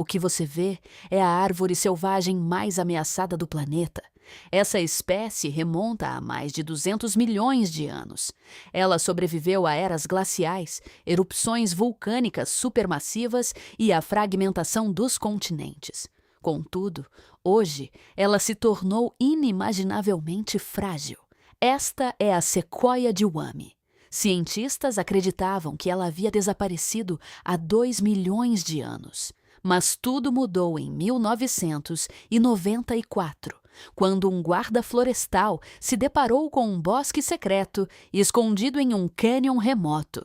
O que você vê é a árvore selvagem mais ameaçada do planeta. Essa espécie remonta a mais de 200 milhões de anos. Ela sobreviveu a eras glaciais, erupções vulcânicas supermassivas e à fragmentação dos continentes. Contudo, hoje, ela se tornou inimaginavelmente frágil. Esta é a sequoia de Wami. Cientistas acreditavam que ela havia desaparecido há 2 milhões de anos. Mas tudo mudou em 1994, quando um guarda florestal se deparou com um bosque secreto escondido em um cânion remoto.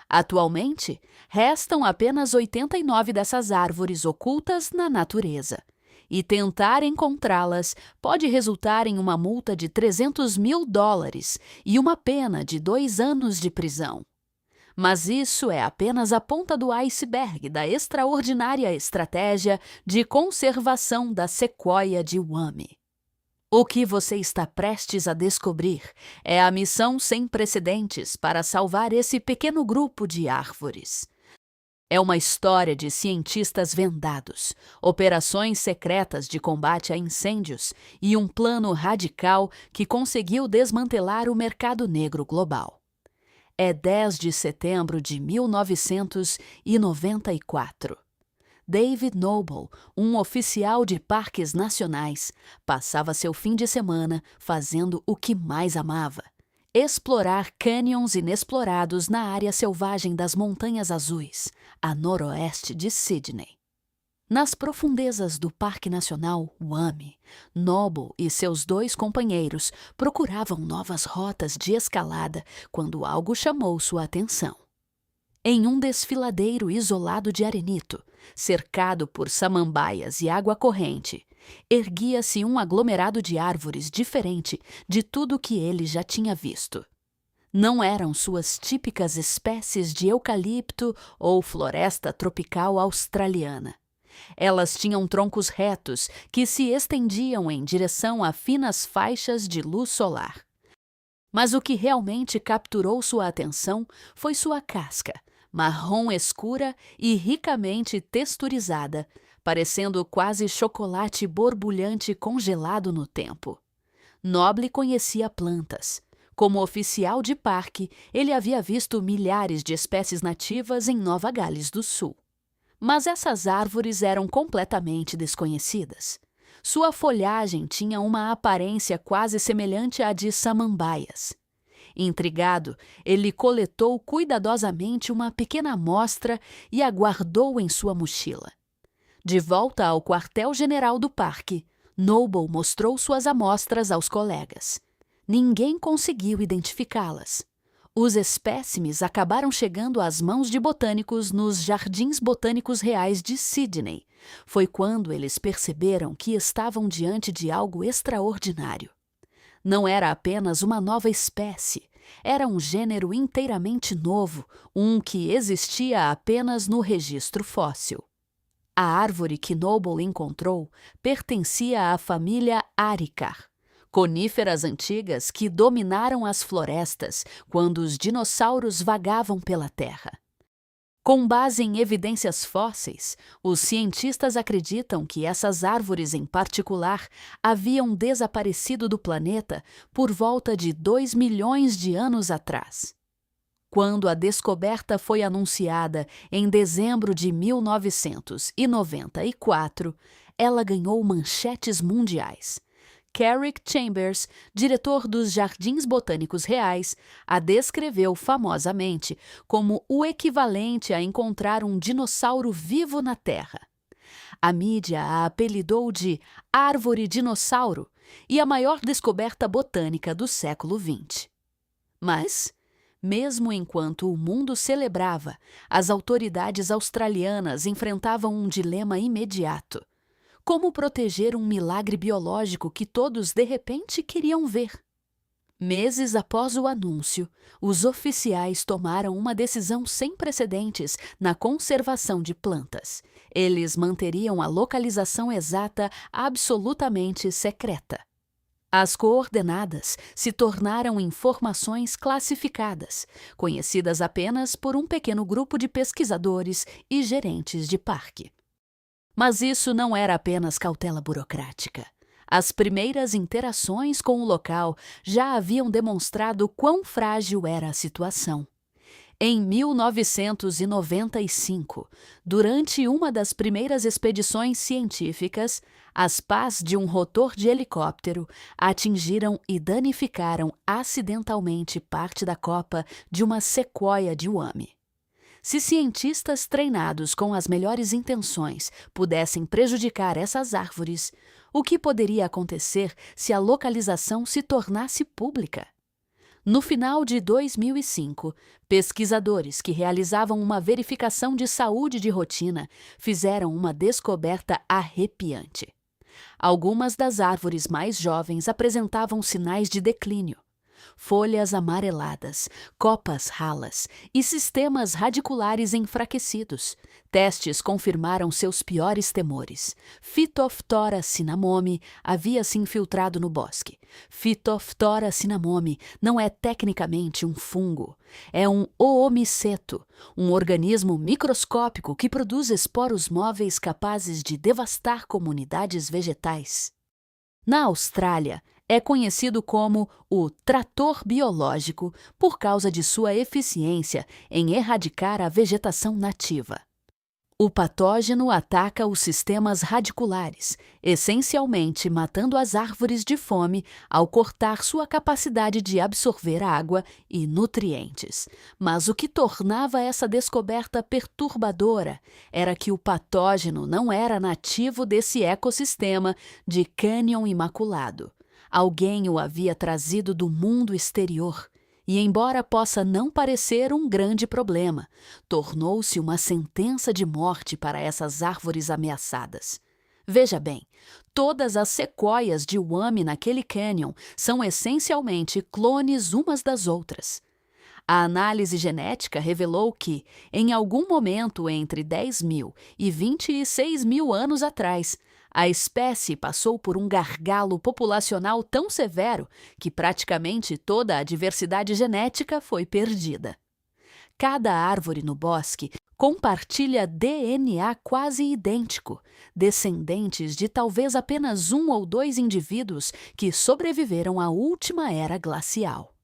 Atualmente, restam apenas 89 dessas árvores ocultas na natureza. E tentar encontrá-las pode resultar em uma multa de $300 mil e uma pena de 2 anos de prisão. Mas isso é apenas a ponta do iceberg da extraordinária estratégia de conservação da sequoia de Wami. O que você está prestes a descobrir é a missão sem precedentes para salvar esse pequeno grupo de árvores. É uma história de cientistas vendados, operações secretas de combate a incêndios e um plano radical que conseguiu desmantelar o mercado negro global. É 10 de setembro de 1994. David Noble, um oficial de parques nacionais, passava seu fim de semana fazendo o que mais amava: explorar cânions inexplorados na área selvagem das Montanhas Azuis, a noroeste de Sydney. Nas profundezas do Parque Nacional Wami, Noble e seus 2 companheiros procuravam novas rotas de escalada quando algo chamou sua atenção. Em um desfiladeiro isolado de arenito, cercado por samambaias e água corrente, erguia-se um aglomerado de árvores diferente de tudo que ele já tinha visto. Não eram suas típicas espécies de eucalipto ou floresta tropical australiana. Elas tinham troncos retos que se estendiam em direção a finas faixas de luz solar. Mas o que realmente capturou sua atenção foi sua casca, marrom escura e ricamente texturizada, parecendo quase chocolate borbulhante congelado no tempo. Noble conhecia plantas. Como oficial de parque, ele havia visto milhares de espécies nativas em Nova Gales do Sul. Mas essas árvores eram completamente desconhecidas. Sua folhagem tinha uma aparência quase semelhante à de samambaias. Intrigado, ele coletou cuidadosamente uma pequena amostra e a guardou em sua mochila. De volta ao quartel-general do parque, Noble mostrou suas amostras aos colegas. Ninguém conseguiu identificá-las. Os espécimes acabaram chegando às mãos de botânicos nos Jardins Botânicos Reais de Sydney. Foi quando eles perceberam que estavam diante de algo extraordinário. Não era apenas uma nova espécie, era um gênero inteiramente novo, um que existia apenas no registro fóssil. A árvore que Noble encontrou pertencia à família Aricar, coníferas antigas que dominaram as florestas quando os dinossauros vagavam pela Terra. Com base em evidências fósseis, os cientistas acreditam que essas árvores em particular haviam desaparecido do planeta por volta de 2 milhões de anos atrás. Quando a descoberta foi anunciada em dezembro de 1994, ela ganhou manchetes mundiais. Carrick Chambers, diretor dos Jardins Botânicos Reais, a descreveu famosamente como o equivalente a encontrar um dinossauro vivo na Terra. A mídia a apelidou de Árvore Dinossauro e a maior descoberta botânica do século XX. Mas, mesmo enquanto o mundo celebrava, as autoridades australianas enfrentavam um dilema imediato: como proteger um milagre biológico que todos de repente queriam ver? Meses após o anúncio, os oficiais tomaram uma decisão sem precedentes na conservação de plantas. Eles manteriam a localização exata absolutamente secreta. As coordenadas se tornaram informações classificadas, conhecidas apenas por um pequeno grupo de pesquisadores e gerentes de parque. Mas isso não era apenas cautela burocrática. As primeiras interações com o local já haviam demonstrado quão frágil era a situação. Em 1995, durante uma das primeiras expedições científicas, as pás de um rotor de helicóptero atingiram e danificaram acidentalmente parte da copa de uma sequoia de Wami. Se cientistas treinados com as melhores intenções pudessem prejudicar essas árvores, o que poderia acontecer se a localização se tornasse pública? No final de 2005, pesquisadores que realizavam uma verificação de saúde de rotina fizeram uma descoberta arrepiante. Algumas das árvores mais jovens apresentavam sinais de declínio. Folhas amareladas, copas ralas e sistemas radiculares enfraquecidos. Testes confirmaram seus piores temores. Phytophthora cinnamome havia se infiltrado no bosque. Phytophthora cinnamome não é tecnicamente um fungo. É um oomiceto, um organismo microscópico que produz esporos móveis capazes de devastar comunidades vegetais. Na Austrália, é conhecido como o trator biológico por causa de sua eficiência em erradicar a vegetação nativa. O patógeno ataca os sistemas radiculares, essencialmente matando as árvores de fome ao cortar sua capacidade de absorver água e nutrientes. Mas o que tornava essa descoberta perturbadora era que o patógeno não era nativo desse ecossistema de cânion imaculado. Alguém o havia trazido do mundo exterior. E, embora possa não parecer um grande problema, tornou-se uma sentença de morte para essas árvores ameaçadas. Veja bem, todas as sequoias de Wami naquele cânion são essencialmente clones umas das outras. A análise genética revelou que, em algum momento entre 10.000 e 26.000 anos atrás, a espécie passou por um gargalo populacional tão severo que praticamente toda a diversidade genética foi perdida. Cada árvore no bosque compartilha DNA quase idêntico, descendentes de talvez apenas 1 ou 2 indivíduos que sobreviveram à última era glacial.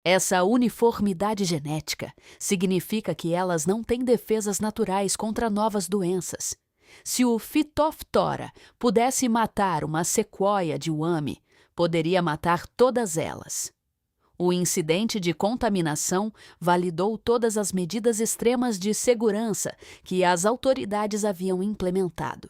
Essa uniformidade genética significa que elas não têm defesas naturais contra novas doenças. Se o Phytophthora pudesse matar uma sequoia de Wami, poderia matar todas elas. O incidente de contaminação validou todas as medidas extremas de segurança que as autoridades haviam implementado.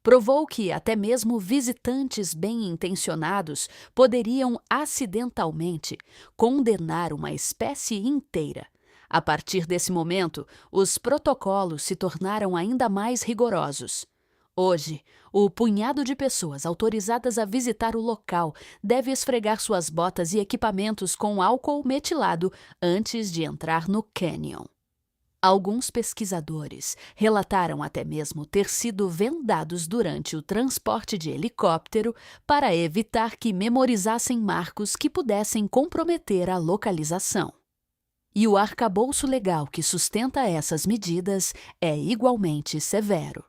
Provou que até mesmo visitantes bem-intencionados poderiam acidentalmente condenar uma espécie inteira. A partir desse momento, os protocolos se tornaram ainda mais rigorosos. Hoje, o punhado de pessoas autorizadas a visitar o local deve esfregar suas botas e equipamentos com álcool metilado antes de entrar no cânion. Alguns pesquisadores relataram até mesmo ter sido vendados durante o transporte de helicóptero para evitar que memorizassem marcos que pudessem comprometer a localização. E o arcabouço legal que sustenta essas medidas é igualmente severo.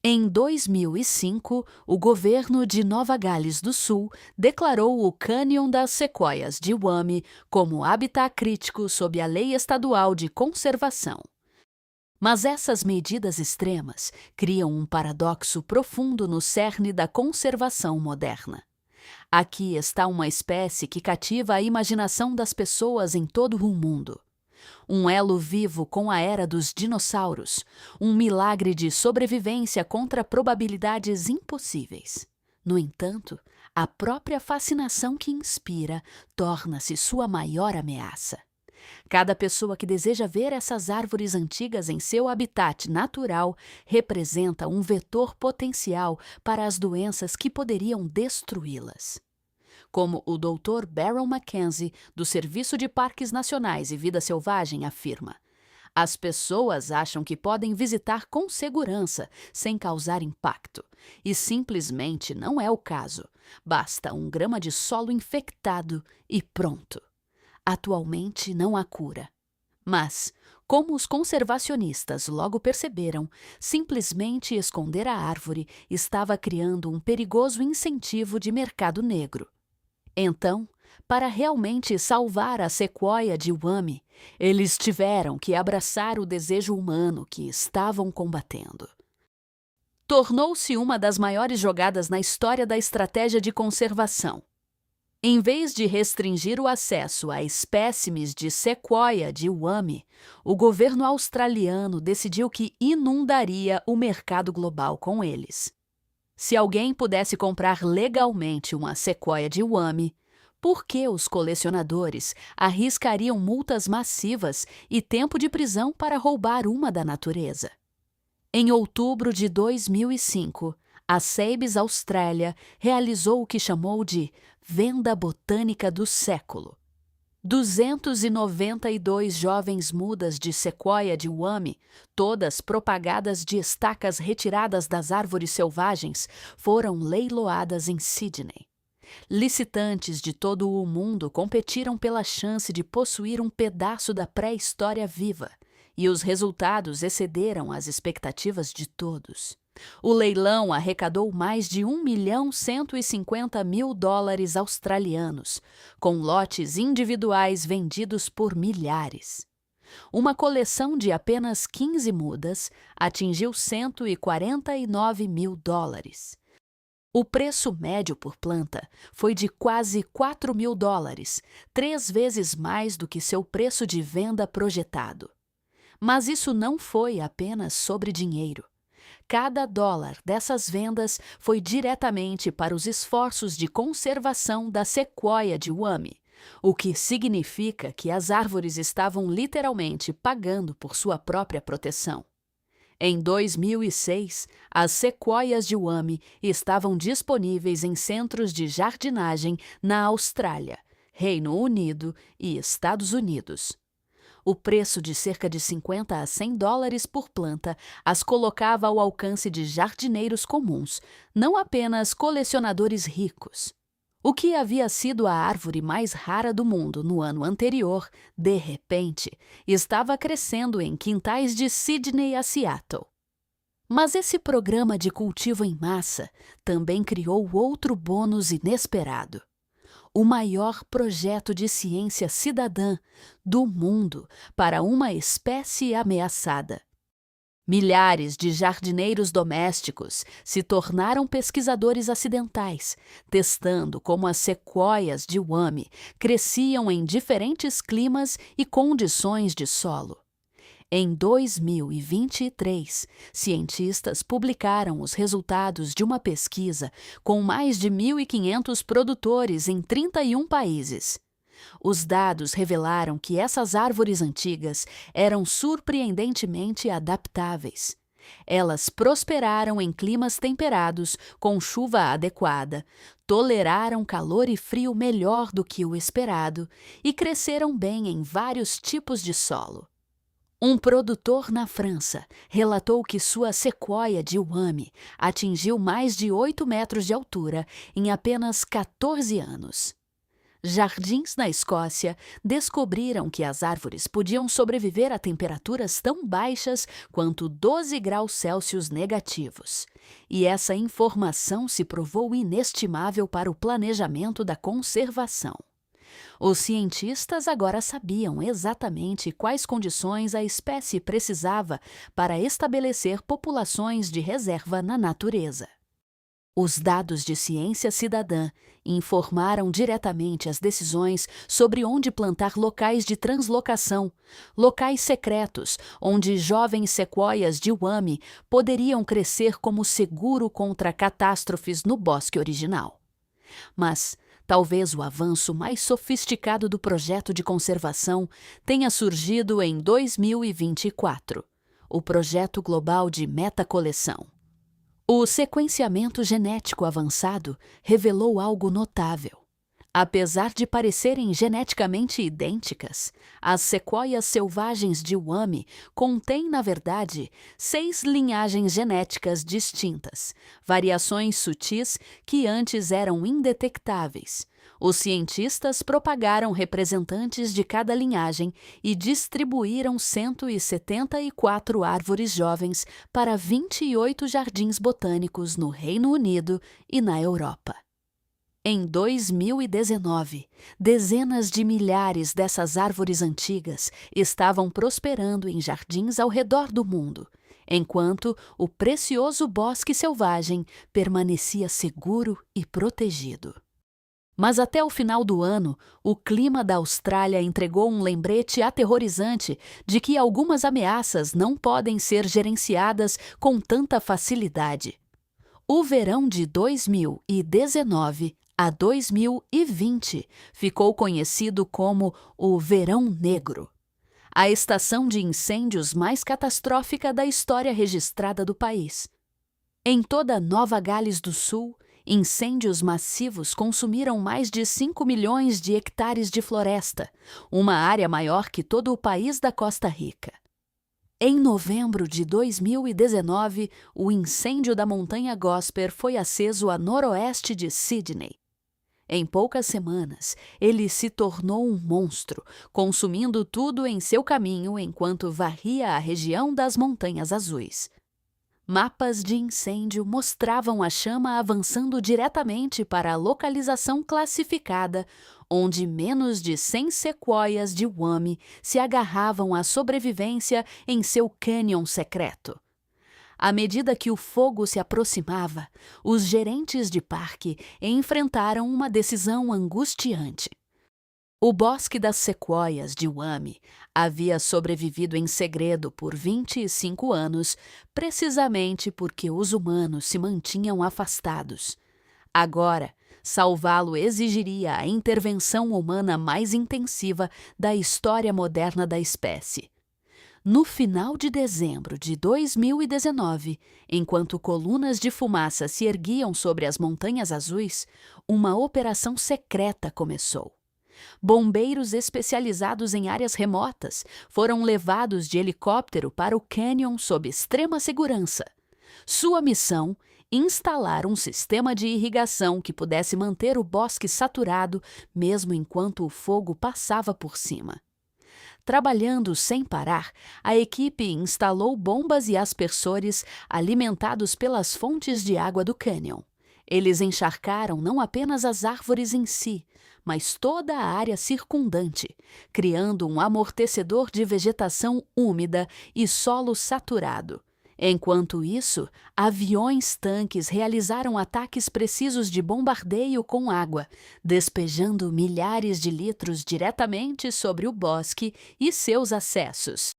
Em 2005, o governo de Nova Gales do Sul declarou o Cânion das Sequoias de Wami como habitat crítico sob a Lei Estadual de Conservação. Mas essas medidas extremas criam um paradoxo profundo no cerne da conservação moderna. Aqui está uma espécie que cativa a imaginação das pessoas em todo o mundo. Um elo vivo com a era dos dinossauros, um milagre de sobrevivência contra probabilidades impossíveis. No entanto, a própria fascinação que inspira torna-se sua maior ameaça. Cada pessoa que deseja ver essas árvores antigas em seu habitat natural representa um vetor potencial para as doenças que poderiam destruí-las. Como o Dr. Baron Mackenzie, do Serviço de Parques Nacionais e Vida Selvagem, afirma, as pessoas acham que podem visitar com segurança, sem causar impacto. E simplesmente não é o caso. Basta 1 grama de solo infectado e pronto. Atualmente não há cura. Mas, Como os conservacionistas logo perceberam, simplesmente esconder a árvore estava criando um perigoso incentivo de mercado negro. Então, para realmente salvar a sequoia de Wami, eles tiveram que abraçar o desejo humano que estavam combatendo. Tornou-se uma das maiores jogadas na história da estratégia de conservação. Em vez de restringir o acesso a espécimes de sequoia de Wami, o governo australiano decidiu que inundaria o mercado global com eles. Se alguém pudesse comprar legalmente uma sequoia de Wami, por que os colecionadores arriscariam multas massivas e tempo de prisão para roubar uma da natureza? Em outubro de 2005, a Ceibes Austrália realizou o que chamou de Venda Botânica do Século. 292 jovens mudas de sequoia de Wami, todas propagadas de estacas retiradas das árvores selvagens, foram leiloadas em Sydney. Licitantes de todo o mundo competiram pela chance de possuir um pedaço da pré-história viva, e os resultados excederam as expectativas de todos. O leilão arrecadou mais de $1.150.000 australianos, com lotes individuais vendidos por milhares. Uma coleção de apenas 15 mudas atingiu $149.000. O preço médio por planta foi de quase $4.000, 3 vezes mais do que seu preço de venda projetado. Mas isso não foi apenas sobre dinheiro. Cada dólar dessas vendas foi diretamente para os esforços de conservação da sequoia de Wami, o que significa que as árvores estavam literalmente pagando por sua própria proteção. Em 2006, as sequoias de Wami estavam disponíveis em centros de jardinagem na Austrália, Reino Unido e Estados Unidos. O preço de cerca de $50 a $100 por planta as colocava ao alcance de jardineiros comuns, não apenas colecionadores ricos. O que havia sido a árvore mais rara do mundo no ano anterior, de repente, estava crescendo em quintais de Sydney a Seattle. Mas esse programa de cultivo em massa também criou outro bônus inesperado. O maior projeto de ciência cidadã do mundo para uma espécie ameaçada. Milhares de jardineiros domésticos se tornaram pesquisadores acidentais, testando como as sequoias de Wami cresciam em diferentes climas e condições de solo. Em 2023, cientistas publicaram os resultados de uma pesquisa com mais de 1.500 produtores em 31 países. Os dados revelaram que essas árvores antigas eram surpreendentemente adaptáveis. Elas prosperaram em climas temperados, com chuva adequada, toleraram calor e frio melhor do que o esperado e cresceram bem em vários tipos de solo. Um produtor na França relatou que sua sequoia de Wami atingiu mais de 8 metros de altura em apenas 14 anos. Jardins na Escócia descobriram que as árvores podiam sobreviver a temperaturas tão baixas quanto 12 graus Celsius negativos. E essa informação se provou inestimável para o planejamento da conservação. Os cientistas agora sabiam exatamente quais condições a espécie precisava para estabelecer populações de reserva na natureza. Os dados de ciência cidadã informaram diretamente as decisões sobre onde plantar locais de translocação, locais secretos onde jovens sequoias de Wami poderiam crescer como seguro contra catástrofes no bosque original. Mas talvez o avanço mais sofisticado do projeto de conservação tenha surgido em 2024, o Projeto Global de Metacoleção. O sequenciamento genético avançado revelou algo notável. Apesar de parecerem geneticamente idênticas, as sequoias selvagens de Wami contêm, na verdade, 6 linhagens genéticas distintas, variações sutis que antes eram indetectáveis, Os cientistas propagaram representantes de cada linhagem e distribuíram 174 árvores jovens para 28 jardins botânicos no Reino Unido e na Europa. Em 2019, dezenas de milhares dessas árvores antigas estavam prosperando em jardins ao redor do mundo, enquanto o precioso bosque selvagem permanecia seguro e protegido. Mas até o final do ano, o clima da Austrália entregou um lembrete aterrorizante de que algumas ameaças não podem ser gerenciadas com tanta facilidade. O verão de 2019 a 2020 ficou conhecido como o Verão Negro, a estação de incêndios mais catastrófica da história registrada do país. Em toda Nova Gales do Sul, incêndios massivos consumiram mais de 5 milhões de hectares de floresta, uma área maior que todo o país da Costa Rica. Em novembro de 2019, o incêndio da Montanha Gosper foi aceso a noroeste de Sydney. Em poucas semanas, ele se tornou um monstro, consumindo tudo em seu caminho enquanto varria a região das Montanhas Azuis. Mapas de incêndio mostravam a chama avançando diretamente para a localização classificada, onde menos de 100 sequoias de Wami se agarravam à sobrevivência em seu cânion secreto. À medida que o fogo se aproximava, os gerentes de parque enfrentaram uma decisão angustiante. O bosque das sequoias de Wami havia sobrevivido em segredo por 25 anos, precisamente porque os humanos se mantinham afastados. Agora, salvá-lo exigiria a intervenção humana mais intensiva da história moderna da espécie. No final de dezembro de 2019, enquanto colunas de fumaça se erguiam sobre as Montanhas Azuis, uma operação secreta começou. Bombeiros especializados em áreas remotas foram levados de helicóptero para o cânion sob extrema segurança. Sua missão: instalar um sistema de irrigação que pudesse manter o bosque saturado mesmo enquanto o fogo passava por cima. Trabalhando sem parar, a equipe instalou bombas e aspersores alimentados pelas fontes de água do cânion. Eles encharcaram não apenas as árvores em si, mas toda a área circundante, criando um amortecedor de vegetação úmida e solo saturado. Enquanto isso, aviões-tanques realizaram ataques precisos de bombardeio com água, despejando milhares de litros diretamente sobre o bosque e seus acessos.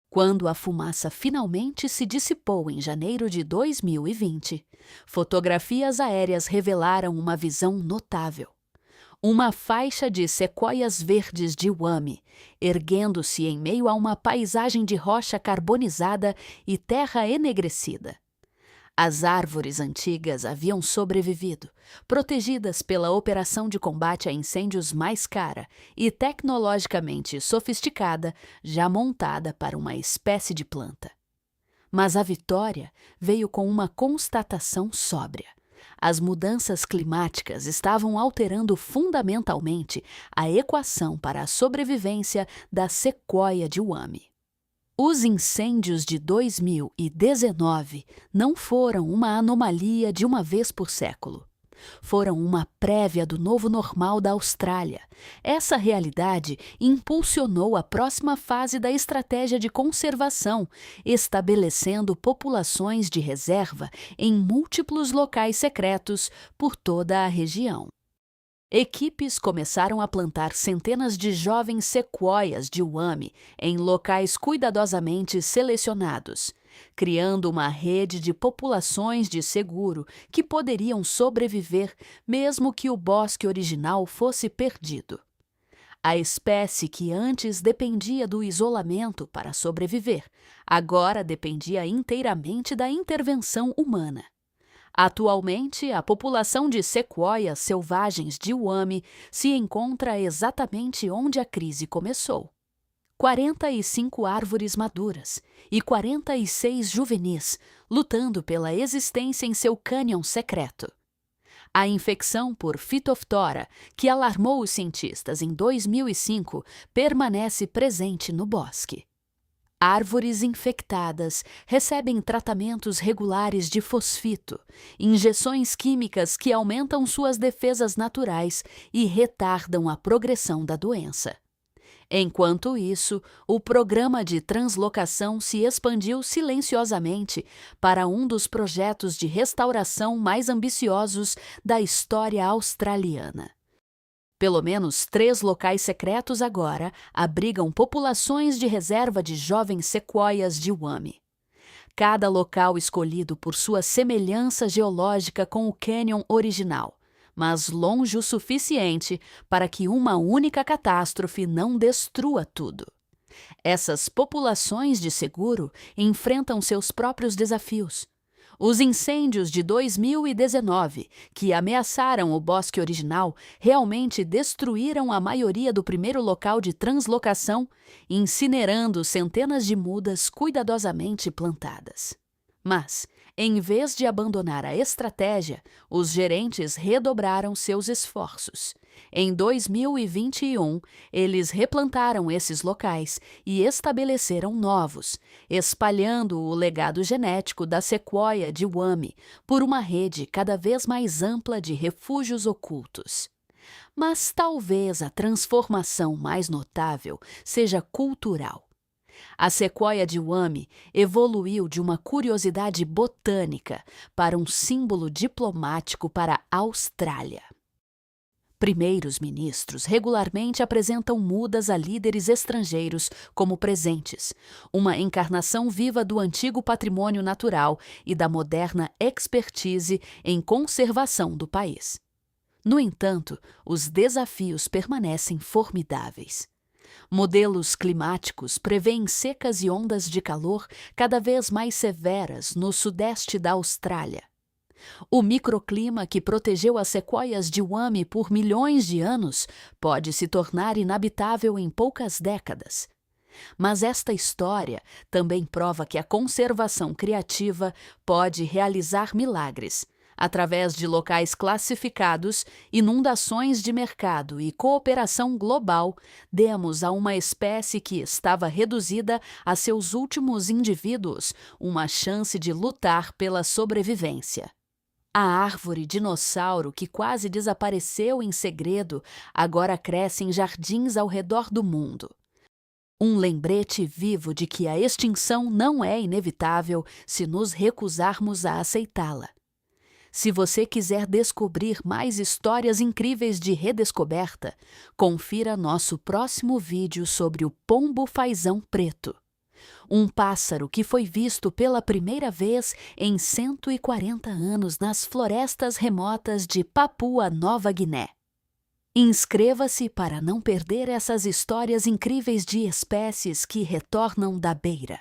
Quando a fumaça finalmente se dissipou em janeiro de 2020, fotografias aéreas revelaram uma visão notável. Uma faixa de sequoias verdes de Wami, erguendo-se em meio a uma paisagem de rocha carbonizada e terra enegrecida. As árvores antigas haviam sobrevivido, protegidas pela operação de combate a incêndios mais cara e tecnologicamente sofisticada, já montada para uma espécie de planta. Mas a vitória veio com uma constatação sóbria. As mudanças climáticas estavam alterando fundamentalmente a equação para a sobrevivência da sequoia de Wami. Os incêndios de 2019 não foram uma anomalia de uma vez por século. Foram uma prévia do novo normal da Austrália. Essa realidade impulsionou a próxima fase da estratégia de conservação, estabelecendo populações de reserva em múltiplos locais secretos por toda a região. Equipes começaram a plantar centenas de jovens sequoias de Wami em locais cuidadosamente selecionados, criando uma rede de populações de seguro que poderiam sobreviver mesmo que o bosque original fosse perdido. A espécie que antes dependia do isolamento para sobreviver, agora dependia inteiramente da intervenção humana. Atualmente, a população de sequoias selvagens de Wami se encontra exatamente onde a crise começou. 45 árvores maduras e 46 juvenis lutando pela existência em seu cânion secreto. A infecção por Phytophthora, que alarmou os cientistas em 2005, permanece presente no bosque. Árvores infectadas recebem tratamentos regulares de fosfito, injeções químicas que aumentam suas defesas naturais e retardam a progressão da doença. Enquanto isso, o programa de translocação se expandiu silenciosamente para um dos projetos de restauração mais ambiciosos da história australiana. Pelo menos 3 locais secretos agora abrigam populações de reserva de jovens sequoias de Wami. Cada local escolhido por sua semelhança geológica com o cânion original, mas longe o suficiente para que uma única catástrofe não destrua tudo. Essas populações de seguro enfrentam seus próprios desafios. Os incêndios de 2019, que ameaçaram o bosque original, realmente destruíram a maioria do primeiro local de translocação, incinerando centenas de mudas cuidadosamente plantadas. Mas, em vez de abandonar a estratégia, os gerentes redobraram seus esforços. Em 2021, eles replantaram esses locais e estabeleceram novos, espalhando o legado genético da sequoia de Wami por uma rede cada vez mais ampla de refúgios ocultos. Mas talvez a transformação mais notável seja cultural. A sequoia de Wami evoluiu de uma curiosidade botânica para um símbolo diplomático para a Austrália. Primeiros ministros regularmente apresentam mudas a líderes estrangeiros como presentes, uma encarnação viva do antigo patrimônio natural e da moderna expertise em conservação do país. No entanto, os desafios permanecem formidáveis. Modelos climáticos prevêem secas e ondas de calor cada vez mais severas no sudeste da Austrália. O microclima que protegeu as sequoias de Wami por milhões de anos pode se tornar inabitável em poucas décadas. Mas esta história também prova que a conservação criativa pode realizar milagres. Através de locais classificados, inundações de mercado e cooperação global, demos a uma espécie que estava reduzida a seus últimos indivíduos uma chance de lutar pela sobrevivência. A árvore dinossauro que quase desapareceu em segredo agora cresce em jardins ao redor do mundo. Um lembrete vivo de que a extinção não é inevitável se nos recusarmos a aceitá-la. Se você quiser descobrir mais histórias incríveis de redescoberta, confira nosso próximo vídeo sobre o pombo-fazão preto. Um pássaro que foi visto pela primeira vez em 140 anos nas florestas remotas de Papua Nova Guiné. Inscreva-se para não perder essas histórias incríveis de espécies que retornam da beira.